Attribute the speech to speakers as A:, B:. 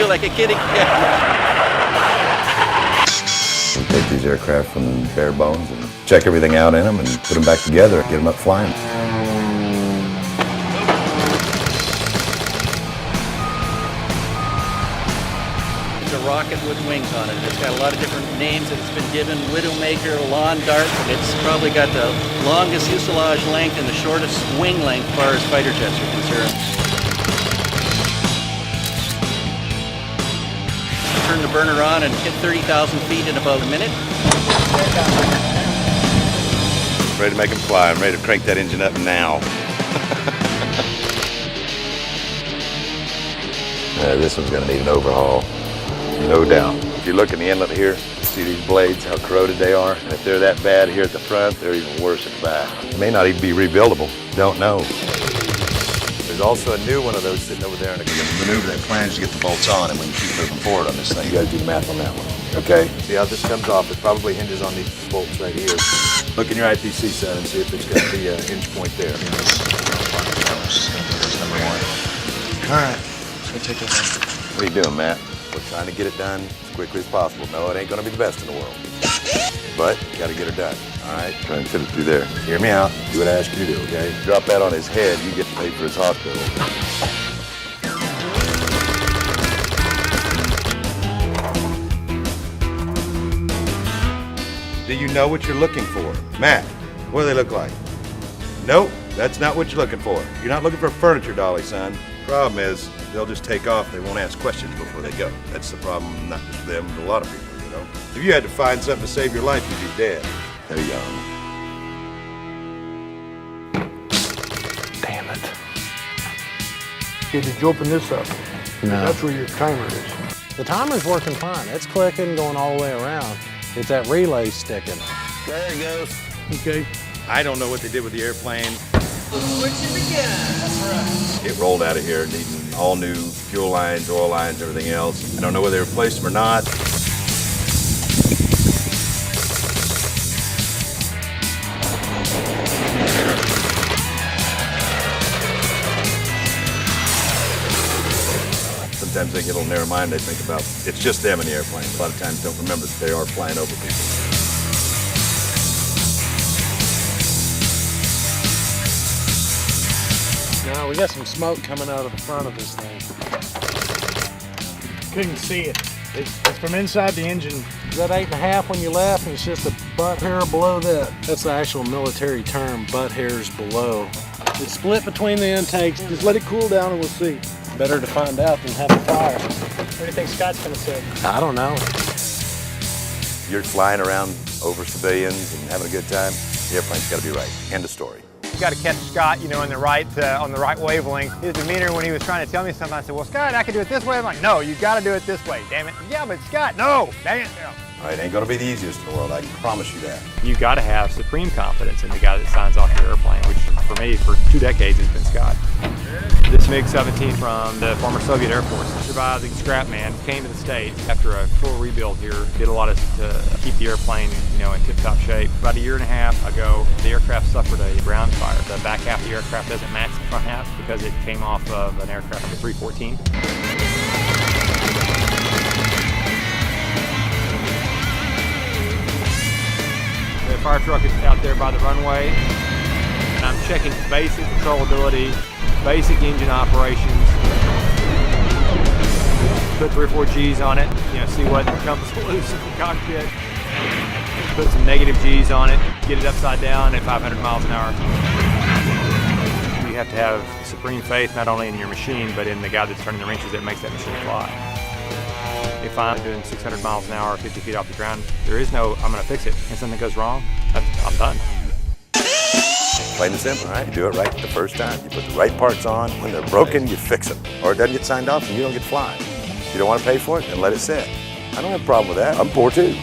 A: feel like a kid again.
B: We take these aircraft from bare bones and check everything out in them and put them back together, get them up flying.
A: It's a rocket with wings on it. It's got a lot of different names that it's been given. Widowmaker, lawn dart. It's probably got the longest fuselage length and the shortest wing length as far as fighter jets are concerned. Turn the burner on and hit 30,000 feet in about a minute.
B: Ready to make them fly. I'm ready to crank that engine up now. This one's going to need an overhaul, no doubt. If you look in the inlet here, you see these blades, how corroded they are. And if they're that bad here at the front, they're even worse at the back. It may not even be rebuildable. Don't know. There's also a new one of those sitting over there, and you can maneuver that flange to get the bolts on, and we can keep moving forward on this thing. You got to do the math on that one. Okay. See how this comes off? It probably hinges on these bolts right here. Look in your IPC set and see if it's got the hinge point there. That's number one. All right. Let's go take a look. What are you doing, Matt? We're trying to get it done as quickly as possible. No, it ain't going to be the best in the world, but you got to get it done. All right, try and fit it through there. Hear me out. Do what I ask you to do, okay? Drop that on his head, you get to pay for his hospital. Do you know what you're looking for? Matt, what do they look like? Nope, that's not what you're looking for. You're not looking for a furniture dolly, son. Problem is, they'll just take off. They won't ask questions before they go. That's the problem, not just them, but a lot of people, you know? If you had to find something to save your life, you'd be dead. There you go.
C: Damn it.
D: Okay, did you open this up?
C: No.
D: That's where your timer is.
C: The timer's working fine. It's clicking, going all the way around. It's that relay sticking.
A: There it goes.
D: Okay.
B: I don't know what they did with the airplane.
A: Switches again. That's right.
B: It rolled out of here needing all new fuel lines, oil lines, everything else. I don't know whether they replaced them or not. Sometimes they get a little narrow-minded. They think about it's just them in the airplane. A lot of times don't remember that they are flying over people.
C: No, we got some smoke coming out of the front of this thing.
D: Couldn't see it. It's from inside the engine.
C: Is that 8.5 when you left, and it's just a butt hair below that? That's the actual military term, butt hairs below. It's split between the intakes. Just let it cool down and we'll see. Better to find out than have a fire.
D: What do you think Scott's gonna say?
C: I don't know.
B: You're flying around over civilians and having a good time. The airplane's got to be right. End of story.
E: You got to catch Scott, you know, on the right wavelength. His demeanor when he was trying to tell me something, I said, well, Scott, I can do it this way. I'm like, no, you got to do it this way, damn it. Yeah, but Scott, no, dang it. No.
B: All right, ain't going to be the easiest in the world. I can promise you that.
E: You got to have supreme confidence in the guy that signs off your airplane, which for me, for 2 decades, has been Scott. This MiG-17 from the former Soviet Air Force survived the scrap man, came to the States after a full rebuild here, did a lot to keep the airplane, you know, in tip-top shape. About 1.5 years ago, the aircraft suffered a ground fire. The back half of the aircraft doesn't match the front half because it came off of an aircraft like a 314. The fire truck is out there by the runway, and I'm checking basic controllability, basic engine operations. Put 3 or 4 G's on it, you know, see what comes loose in the cockpit. Put some negative G's on it, get it upside down at 500 miles an hour. You have to have supreme faith not only in your machine, but in the guy that's turning the wrenches that makes that machine fly. If I'm doing 600 miles an hour, 50 feet off the ground, there is no, I'm gonna fix it. And something goes wrong, I'm done.
B: Plain and simple, all right? You do it right the first time. You put the right parts on. When they're broken, you fix them. Or it doesn't get signed off and you don't get flying. If you don't want to pay for it, then let it sit. I don't have a problem with that. I'm poor too.